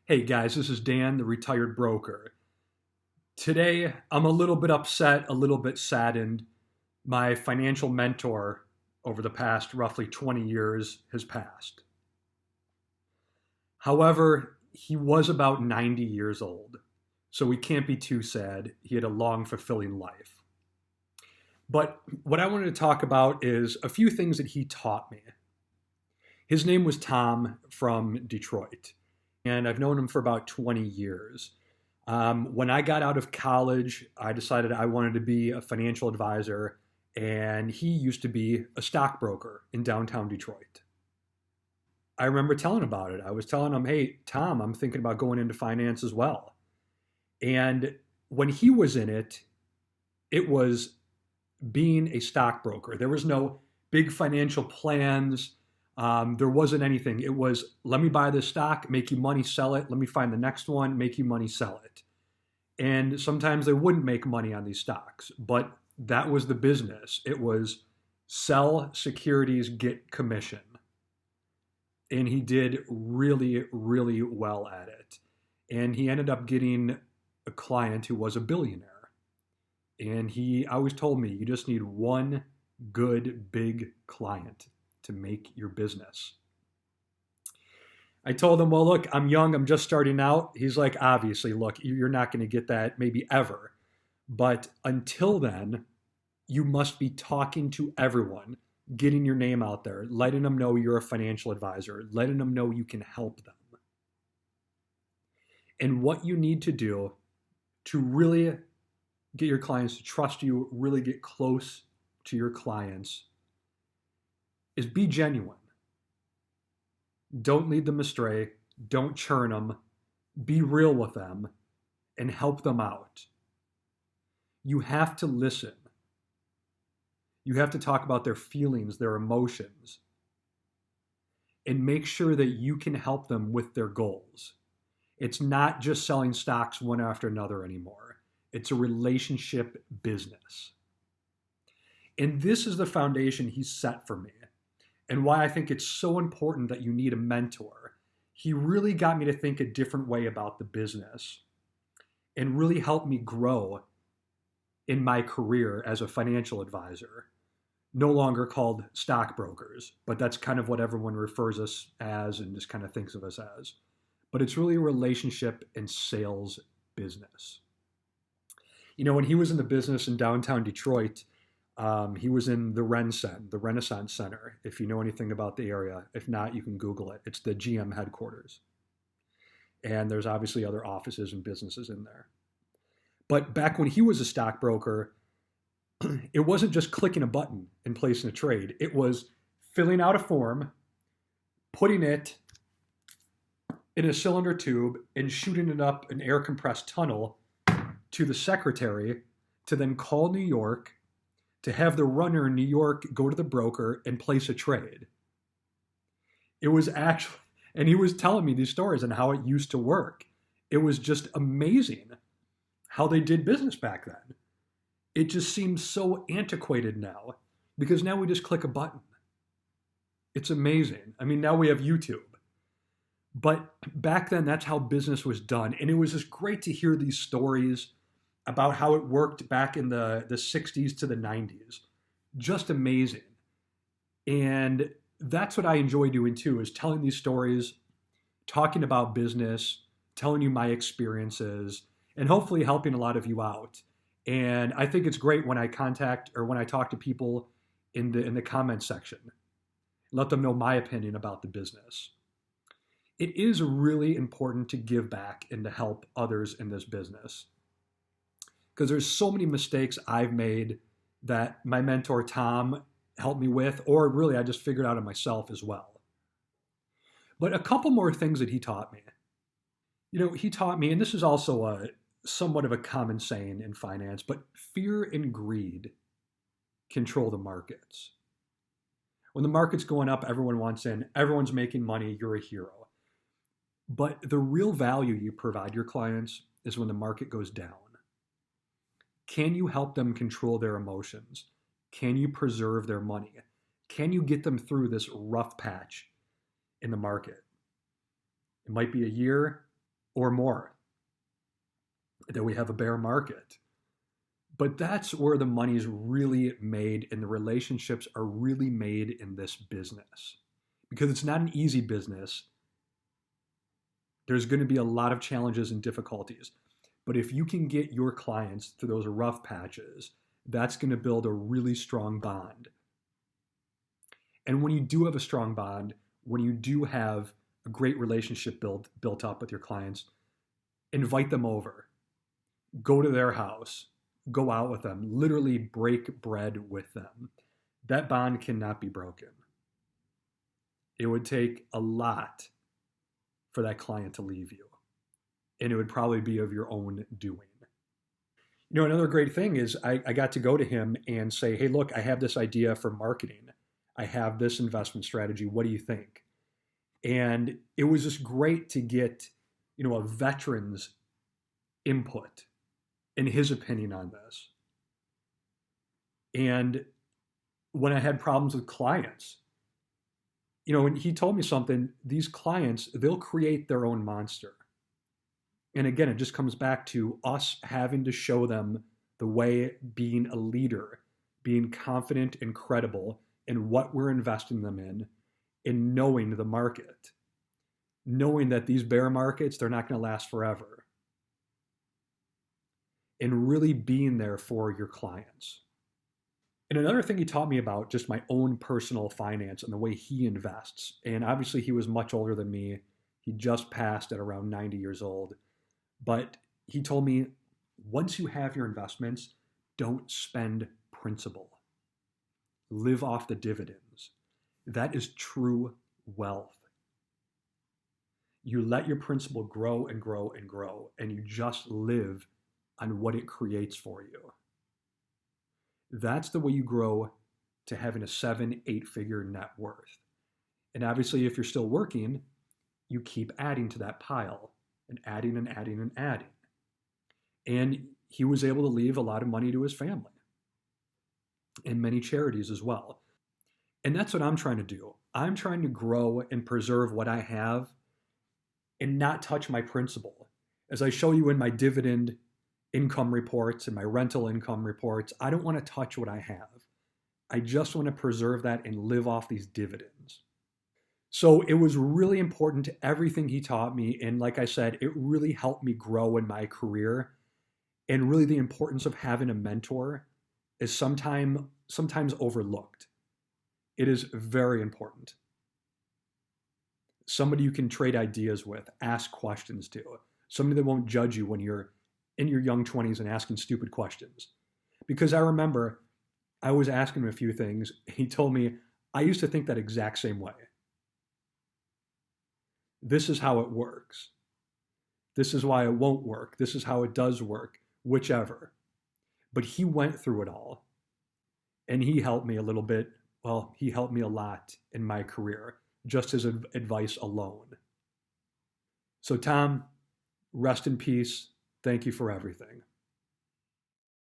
Hey guys, this is Dan, the retired broker. Today, I'm a little bit upset, a little bit saddened. My financial mentor over the past roughly 20 years has passed. However, he was about 90 years old, so we can't be too sad. He had a long, fulfilling life. But what I wanted to talk about is a few things that he taught me. His name was Tom from Detroit, and I've known him for about 20 years. When I got out of college, I decided I wanted to be a financial advisor, and he used to be a stockbroker in downtown Detroit. I remember telling him about it. I was telling him, hey, Tom, I'm thinking about going into finance as well. And when he was in it, it was being a stockbroker. There was no big financial plans. There wasn't anything. It was let me buy this stock, make you money, sell it. Let me find the next one, make you money, sell it. And sometimes they wouldn't make money on these stocks, but that was the business. It was sell securities, get commission. And he did really, really well at it. And he ended up getting a client who was a billionaire. And he always told me, you just need one good big client to make your business. I told him, well, look, I'm young, I'm just starting out. He's like, obviously, look, you're not going to get that maybe ever. But until then, you must be talking to everyone, getting your name out there, letting them know you're a financial advisor, letting them know you can help them. And what you need to do to really get your clients to trust you, really get close to your clients, is be genuine. Don't lead them astray. Don't churn them. Be real with them and help them out. You have to listen. You have to talk about their feelings, their emotions, and make sure that you can help them with their goals. It's not just selling stocks one after another anymore. It's a relationship business. And this is the foundation he set for me, and why I think it's so important that you need a mentor. He really got me to think a different way about the business and really helped me grow in my career as a financial advisor. No longer called stockbrokers, but that's kind of what everyone refers us as and just kind of thinks of us as. But it's really a relationship and sales business. You know, when he was in the business in downtown Detroit, he was in the RenCen, the Renaissance Center, if you know anything about the area. If not, you can Google it. It's the GM headquarters. And there's obviously other offices and businesses in there. But back when he was a stockbroker, it wasn't just clicking a button and placing a trade. It was filling out a form, putting it in a cylinder tube, and shooting it up an air compressed tunnel to the secretary to then call New York to have the runner in New York go to the broker and place a trade. It was actually, and he was telling me these stories and how it used to work. It was just amazing how they did business back then. It just seems so antiquated now because now we just click a button. It's amazing. I mean, now we have YouTube. But back then, that's how business was done. And it was just great to hear these stories about how it worked back in the 60s to the 90s. Just amazing. And that's what I enjoy doing too, is telling these stories, talking about business, telling you my experiences, and hopefully helping a lot of you out. And I think it's great when I contact or when I talk to people in the comment section, let them know my opinion about the business. It is really important to give back and to help others in this business, because there's so many mistakes I've made that my mentor Tom helped me with, or really I just figured out on myself as well. But a couple more things that he taught me. You know, he taught me, and this is also a somewhat of a common saying in finance, but fear and greed control the markets. When the market's going up, everyone wants in, everyone's making money, you're a hero. But the real value you provide your clients is when the market goes down. Can you help them control their emotions? Can you preserve their money? Can you get them through this rough patch in the market? It might be a year, or more, that we have a bear market. But that's where the money is really made and the relationships are really made in this business. Because it's not an easy business. There's going to be a lot of challenges and difficulties. But if you can get your clients through those rough patches, that's going to build a really strong bond. And when you do have a strong bond, when you do have a great relationship built up with your clients, invite them over, go to their house, go out with them, literally break bread with them. That bond cannot be broken. It would take a lot for that client to leave you, and it would probably be of your own doing. Another great thing is I got to go to him and say, hey, look, I have this idea for marketing. I have this investment strategy. What do you think? And it was just great to get, a veteran's input and his opinion on this. And when I had problems with clients, when he told me something, these clients, they'll create their own monster. And again, it just comes back to us having to show them the way, being a leader, being confident and credible in what we're investing them in knowing the market, knowing that these bear markets, they're not going to last forever, and really being there for your clients. And another thing he taught me about just my own personal finance and the way he invests. And obviously he was much older than me. He just passed at around 90 years old. But he told me, once you have your investments, don't spend principal. Live off the dividends. That is true wealth. You let your principal grow and grow and grow, and you just live on what it creates for you. That's the way you grow to having a 7-8 figure net worth. And obviously, if you're still working, you keep adding to that pile and adding and adding and adding. And he was able to leave a lot of money to his family and many charities as well. And that's what I'm trying to do. I'm trying to grow and preserve what I have and not touch my principal. As I show you in my dividend income reports and my rental income reports, I don't want to touch what I have. I just want to preserve that and live off these dividends. So it was really important to everything he taught me. And like I said, it really helped me grow in my career. And really the importance of having a mentor is sometimes overlooked. It is very important. Somebody you can trade ideas with, ask questions to, somebody that won't judge you when you're in your young 20s and asking stupid questions. Because I remember I was asking him a few things. He told me, I used to think that exact same way. This is how it works. This is why it won't work. This is how it does work, whichever. But he went through it all. And he helped me a little bit. Well, he helped me a lot in my career, just his advice alone. So Tom, rest in peace. Thank you for everything.